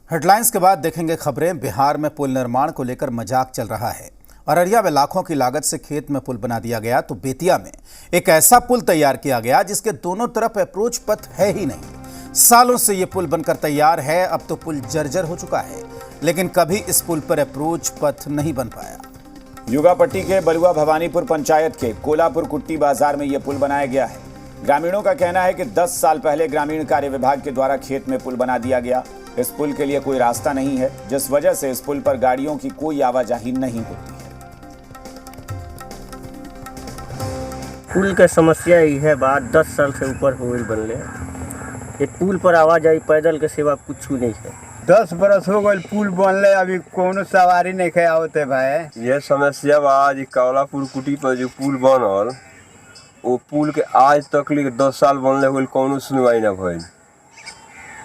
Headlines के बाद देखेंगे खबरें। बिहार में पुल निर्माण को लेकर मजाक चल रहा है। अररिया में लाखों की लागत से खेत में पुल बना दिया गया तो बेतिया में एक ऐसा पुल तैयार किया गया जिसके दोनों तरफ अप्रोच पथ है ही नहीं। सालों से ये पुल बनकर तैयार है, अब तो पुल जर्जर हो चुका है, लेकिन कभी इस पुल पर अप्रोच पथ नहीं बन पाया। युगापट्टी के बलुआ भवानीपुर पंचायत के कोलापुर कुट्टी बाजार में यह पुल बनाया गया है। ग्रामीणों का कहना है कि 10 साल पहले ग्रामीण कार्य विभाग के द्वारा खेत में पुल बना दिया गया। इस पुल के लिए कोई रास्ता नहीं है, जिस वजह से इस पुल पर गाड़ियों की कोई आवाजाही नहीं होती है। पुल का समस्या यही है, बात 10 साल से ऊपर हो गई बनले। ये पुल पर आवाजाही पैदल के सिवा कुछ नहीं है। 10 बरस हो गए पुल बनले, अभी कोनो सवारी नहीं खे आवते भाई। ये समस्या बा आज कोलापुर कुटी पर जो पुल बनल, वो पुल के आज तक 10 साल बनले हो कोनो सुनवाई ना भइल।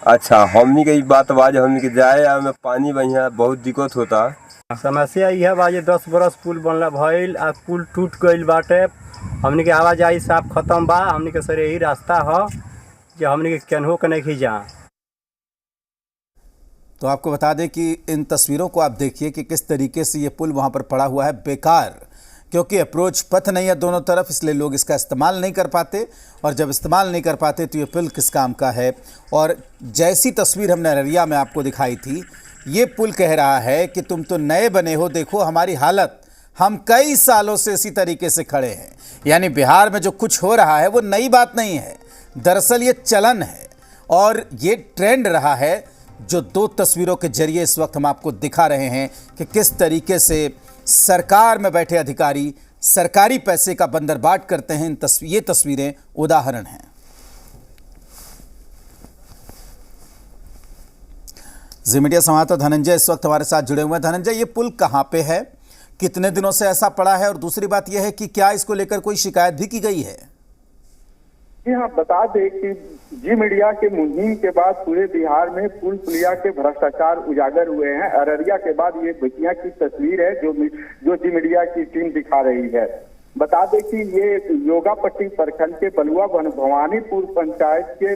अच्छा, हमनी के बात बाज हमनी के जाए आवे में पानी बढ़िया बहुत दिक्कत होता। समस्या यह बा 10 बरस पुल बनला भइल, आ पुल टूट गइल बाटे। हमनी के आवाजाही साफ खत्म बा। हमनी के सर यही रास्ता ह कि हमनी के केनहो के नहीं जा। तो आपको बता दें कि इन तस्वीरों को आप देखिए कि किस तरीके से ये पुल वहां पर पड़ा हुआ है बेकार, क्योंकि अप्रोच पथ नहीं है दोनों तरफ, इसलिए लोग इसका इस्तेमाल नहीं कर पाते। और जब इस्तेमाल नहीं कर पाते तो ये पुल किस काम का है। और जैसी तस्वीर हमने अररिया में आपको दिखाई थी, ये पुल कह रहा है कि तुम तो नए बने हो, देखो हमारी हालत, हम कई सालों से इसी तरीके से खड़े हैं। यानी बिहार में जो कुछ हो रहा है वो नई बात नहीं है, दरअसल ये चलन है और ये ट्रेंड रहा है, जो 2 तस्वीरों के जरिए इस वक्त हम आपको दिखा रहे हैं कि किस तरीके से सरकार में बैठे अधिकारी सरकारी पैसे का बंदरबाट करते हैं। ये तस्वीरें उदाहरण हैं। जी मीडिया संवाददाता धनंजय इस वक्त हमारे साथ जुड़े हुए हैं। धनंजय, ये पुल कहां पे है, कितने दिनों से ऐसा पड़ा है, और दूसरी बात यह है कि क्या इसको लेकर कोई शिकायत भी की गई है? जी हाँ, बता दें कि जी मीडिया के मुहिम के बाद पूरे बिहार में पुल पुलिया के भ्रष्टाचार उजागर हुए हैं। अररिया के बाद ये बेतिया की तस्वीर है जो जी मीडिया की टीम दिखा रही है। बता दें कि ये योगापट्टी प्रखंड के बलुआ भवानीपुर पंचायत के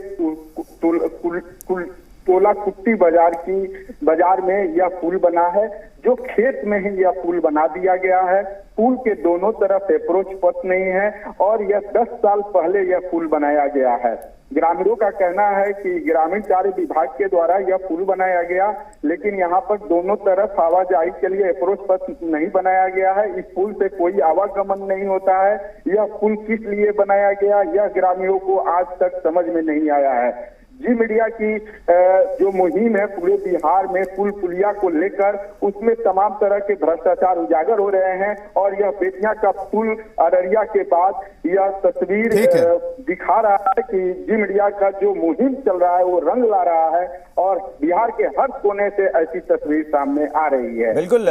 टोला कुट्टी बाजार में यह पुल बना है, जो खेत में ही यह पुल बना दिया गया है। पुल के दोनों तरफ अप्रोच पथ नहीं है और यह 10 साल पहले यह पुल बनाया गया है। ग्रामीणों का कहना है कि ग्रामीण कार्य विभाग के द्वारा यह पुल बनाया गया, लेकिन यहाँ पर दोनों तरफ आवाजाही के लिए अप्रोच पथ नहीं बनाया गया है। इस पुल से कोई आवागमन नहीं होता है। यह पुल किस लिए बनाया गया, यह ग्रामीणों को आज तक समझ में नहीं आया है। जी मीडिया की जो मुहिम है पूरे बिहार में पुल पुलिया को लेकर, उसमें तमाम तरह के भ्रष्टाचार उजागर हो रहे हैं। और यह बेतिया का पुल अररिया के बाद यह तस्वीर दिखा रहा है कि जी मीडिया का जो मुहिम चल रहा है वो रंग ला रहा है और बिहार के हर कोने से ऐसी तस्वीर सामने आ रही है। बिल्कुल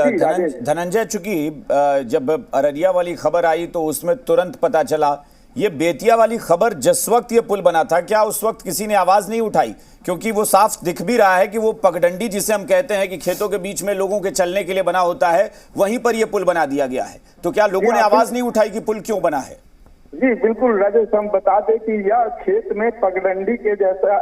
धनंजय, चूंकि जब अररिया वाली खबर आई तो उसमें तुरंत पता चला। ये बेतिया वाली खबर जिस वक्त ये पुल बना था, क्या उस वक्त किसी ने आवाज नहीं उठाई? क्योंकि वो साफ दिख भी रहा है कि वो पगडंडी जिसे हम कहते हैं कि खेतों के बीच में लोगों के चलने के लिए बना होता है, वहीं पर ये पुल बना दिया गया है। तो क्या लोगों ने आवाज नहीं उठाई कि पुल क्यों बना है? जी बिल्कुल राजेश, हम बता दें कि यह खेत में पगडंडी के जैसा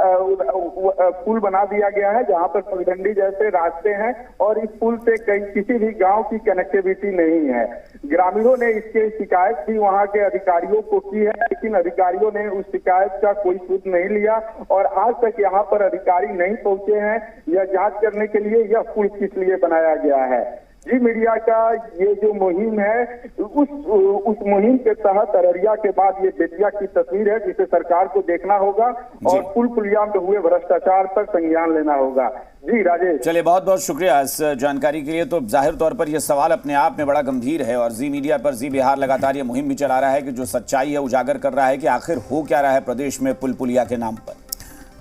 पुल बना दिया गया है, जहां पर पगडंडी जैसे रास्ते हैं और इस पुल से किसी भी गांव की कनेक्टिविटी नहीं है। ग्रामीणों ने इसके शिकायत भी वहां के अधिकारियों को की है, लेकिन अधिकारियों ने उस शिकायत का कोई सुध नहीं लिया और आज तक यहाँ पर अधिकारी नहीं पहुंचे हैं यह जांच करने के लिए यह पुल किस लिए बनाया गया है। जी मीडिया का ये जो मुहिम है, उस मुहिम के तहत अररिया के बाद ये बेतिया की तस्वीर है, जिसे सरकार को देखना होगा और पुल पुलिया में हुए भ्रष्टाचार पर संज्ञान लेना होगा। जी राजेश, चलिए बहुत बहुत शुक्रिया इस जानकारी के लिए। तो जाहिर तौर पर यह सवाल अपने आप में बड़ा गंभीर है और जी मीडिया पर जी बिहार लगातार ये मुहिम भी चला रहा है कि जो सच्चाई है उजागर कर रहा है कि आखिर हो क्या रहा है प्रदेश में पुल पुलिया के नाम पर।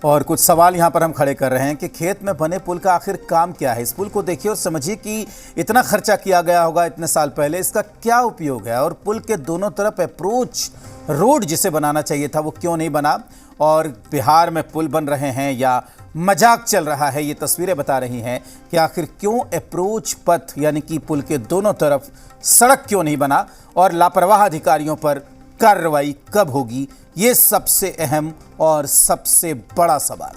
और कुछ सवाल यहाँ पर हम खड़े कर रहे हैं कि खेत में बने पुल का आखिर काम क्या है। इस पुल को देखिए और समझिए कि इतना खर्चा किया गया होगा इतने साल पहले, इसका क्या उपयोग है? और पुल के दोनों तरफ अप्रोच रोड जिसे बनाना चाहिए था वो क्यों नहीं बना? और बिहार में पुल बन रहे हैं या मजाक चल रहा है, ये तस्वीरें बता रही हैं कि आखिर क्यों अप्रोच पथ यानी कि पुल के दोनों तरफ सड़क क्यों नहीं बना और लापरवाह अधिकारियों पर कार्रवाई कब होगी, ये सबसे अहम और सबसे बड़ा सवाल।